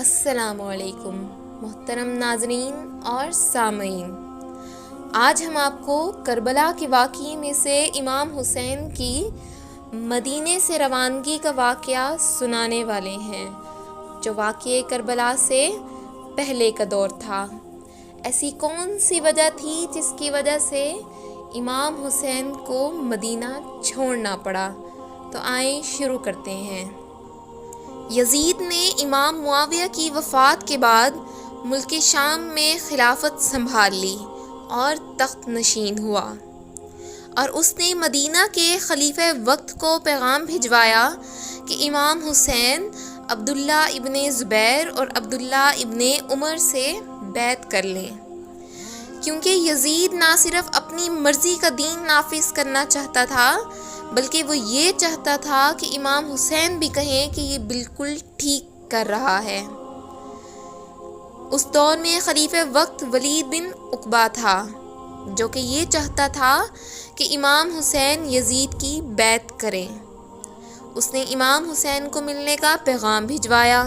السلام علیکم محترم ناظرین اور سامعین، آج ہم آپ کو کربلا کے واقعے میں سے امام حسین کی مدینے سے روانگی کا واقعہ سنانے والے ہیں، جو واقعے کربلا سے پہلے کا دور تھا۔ ایسی کون سی وجہ تھی جس کی وجہ سے امام حسین کو مدینہ چھوڑنا پڑا؟ تو آئیں شروع کرتے ہیں۔ یزید نے امام معاویہ کی وفات کے بعد ملک شام میں خلافت سنبھال لی اور تخت نشین ہوا، اور اس نے مدینہ کے خلیفہ وقت کو پیغام بھجوایا کہ امام حسین عبداللہ ابن زبیر اور عبداللہ ابن عمر سے بیعت کر لیں، کیونکہ یزید نہ صرف اپنی مرضی کا دین نافذ کرنا چاہتا تھا بلکہ وہ یہ چاہتا تھا کہ امام حسین بھی کہیں کہ یہ بالکل ٹھیک کر رہا ہے۔ اس دور میں خلیفہ وقت ولید بن عقبہ تھا، جو کہ یہ چاہتا تھا کہ امام حسین یزید کی بیعت کریں۔ اس نے امام حسین کو ملنے کا پیغام بھجوایا۔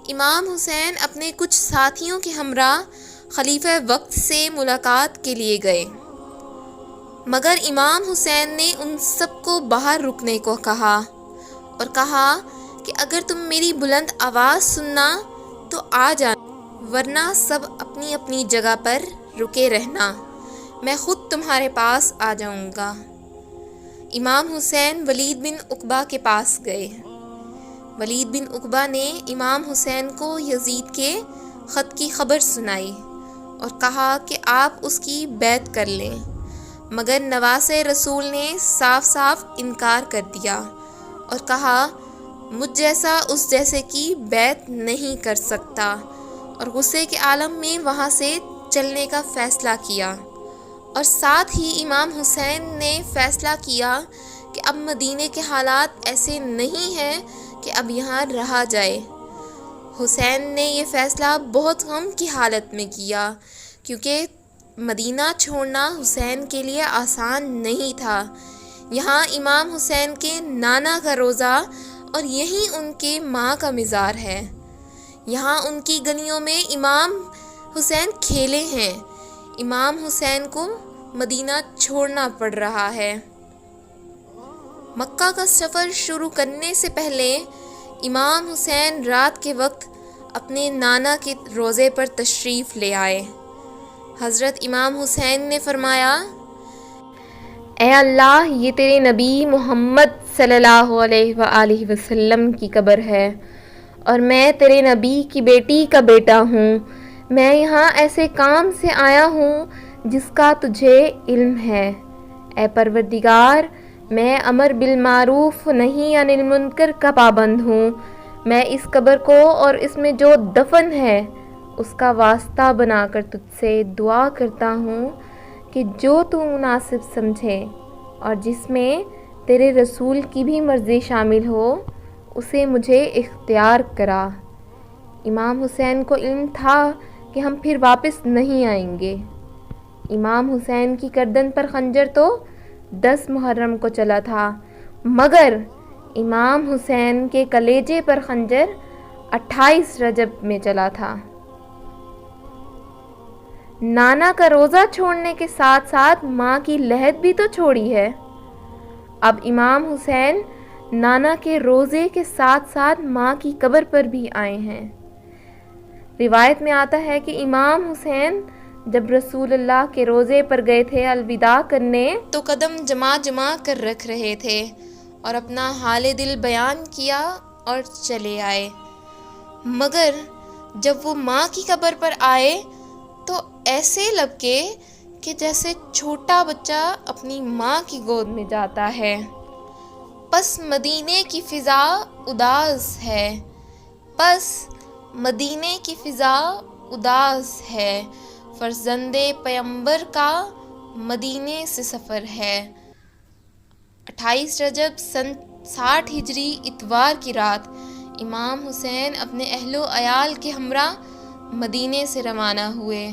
امام حسین اپنے کچھ ساتھیوں کے ہمراہ خلیفہ وقت سے ملاقات کے لیے گئے، مگر امام حسین نے ان سب کو باہر رکنے کو کہا اور کہا کہ اگر تم میری بلند آواز سننا تو آ جانا، ورنہ سب اپنی اپنی جگہ پر رکے رہنا، میں خود تمہارے پاس آ جاؤں گا۔ امام حسین ولید بن عقبہ کے پاس گئے۔ ولید بن عقبہ نے امام حسین کو یزید کے خط کی خبر سنائی اور کہا کہ آپ اس کی بیعت کر لیں، مگر نواس رسول نے صاف صاف انکار کر دیا اور کہا مجھ جیسا اس جیسے کی بیعت نہیں کر سکتا، اور غصے کے عالم میں وہاں سے چلنے کا فیصلہ کیا۔ اور ساتھ ہی امام حسین نے فیصلہ کیا کہ اب مدینے کے حالات ایسے نہیں ہیں کہ اب یہاں رہا جائے۔ حسین نے یہ فیصلہ بہت غم کی حالت میں کیا، کیونکہ مدینہ چھوڑنا حسین کے لیے آسان نہیں تھا۔ یہاں امام حسین کے نانا کا روضہ اور یہیں ان کے ماں کا مزار ہے۔ یہاں ان کی گلیوں میں امام حسین کھیلے ہیں۔ امام حسین کو مدینہ چھوڑنا پڑ رہا ہے۔ مکہ کا سفر شروع کرنے سے پہلے امام حسین رات کے وقت اپنے نانا کے روضے پر تشریف لے آئے۔ حضرت امام حسین نے فرمایا، اے اللہ، یہ تیرے نبی محمد صلی اللہ علیہ وآلہ وسلم کی قبر ہے، اور میں تیرے نبی کی بیٹی کا بیٹا ہوں۔ میں یہاں ایسے کام سے آیا ہوں جس کا تجھے علم ہے۔ اے پروردگار، میں امر بالمعروف نہی عن المنکر کا پابند ہوں۔ میں اس قبر کو اور اس میں جو دفن ہے اس کا واسطہ بنا کر تجھ سے دعا کرتا ہوں کہ جو تو مناسب سمجھے اور جس میں تیرے رسول کی بھی مرضی شامل ہو اسے مجھے اختیار کرا۔ امام حسین کو علم تھا کہ ہم پھر واپس نہیں آئیں گے۔ امام حسین کی گردن پر خنجر تو 10 محرم کو چلا تھا، مگر امام حسین کے کلیجے پر خنجر 28 رجب میں چلا تھا۔ نانا کا روزہ چھوڑنے کے ساتھ ساتھ ماں کی لحد بھی تو چھوڑی ہے۔ اب امام حسین نانا کے روزے کے ساتھ ساتھ ماں کی قبر پر بھی آئے ہیں۔ روایت میں آتا ہے کہ امام حسین جب رسول اللہ کے روزے پر گئے تھے الوداع کرنے تو قدم جما جما کر رکھ رہے تھے اور اپنا حال دل بیان کیا اور چلے آئے، مگر جب وہ ماں کی قبر پر آئے تو ایسے لپکے کہ جیسے چھوٹا بچہ اپنی ماں کی گود میں جاتا ہے۔ پس مدینے کی فضا اداس ہے، پس مدینے کی فضا اداس ہے، فرزند پیمبر کا مدینے سے سفر ہے۔ 28 رجب سن 60 ہجری اتوار کی رات امام حسین اپنے اہل و عیال کے ہمراہ مدینے سے روانہ ہوئے۔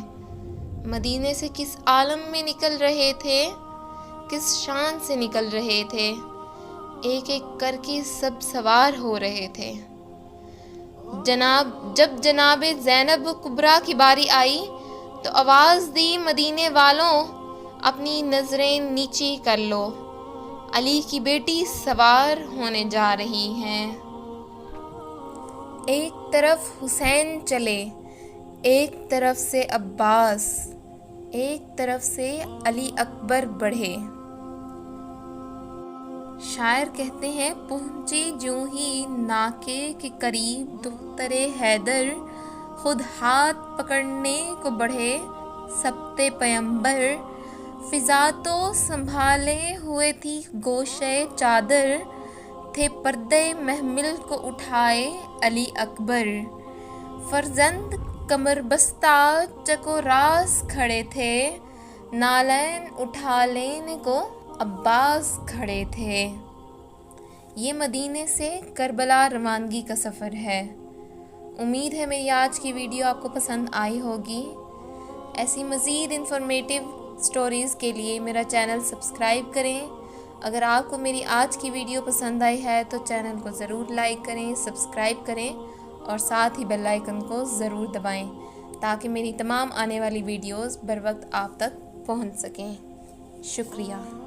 مدینے سے کس عالم میں نکل رہے تھے، کس شان سے نکل رہے تھے، ایک ایک کر کے سب سوار ہو رہے تھے۔ جب جناب زینب کبریٰ کی باری آئی تو آواز دی مدینے والوں اپنی نظریں نیچی کر لو، علی کی بیٹی سوار ہونے جا رہی ہیں۔ ایک طرف حسین چلے، ایک طرف سے عباس، ایک طرف سے علی اکبر بڑھے۔ شاعر کہتے ہیں پہنچی جوں ہی ناکے کے قریب دختر حیدر، خود ہاتھ پکڑنے کو بڑھے سبط پیمبر، فضا تو سنبھالے ہوئے تھی گوشے چادر، تھے پردے محمل کو اٹھائے علی اکبر، فرزند کمر بستہ چکو راست کھڑے تھے، نالین اٹھا لینے کو عباس کھڑے تھے۔ یہ مدینے سے کربلا روانگی کا سفر ہے۔ امید ہے میری آج کی ویڈیو آپ کو پسند آئی ہوگی۔ ایسی مزید انفارمیٹیو سٹوریز کے لیے میرا چینل سبسکرائب کریں۔ اگر آپ کو میری آج کی ویڈیو پسند آئی ہے تو چینل کو ضرور لائک کریں، سبسکرائب کریں اور ساتھ ہی بیل آئیکن کو ضرور دبائیں تاکہ میری تمام آنے والی ویڈیوز بر وقت آپ تک پہنچ سکیں۔ شکریہ۔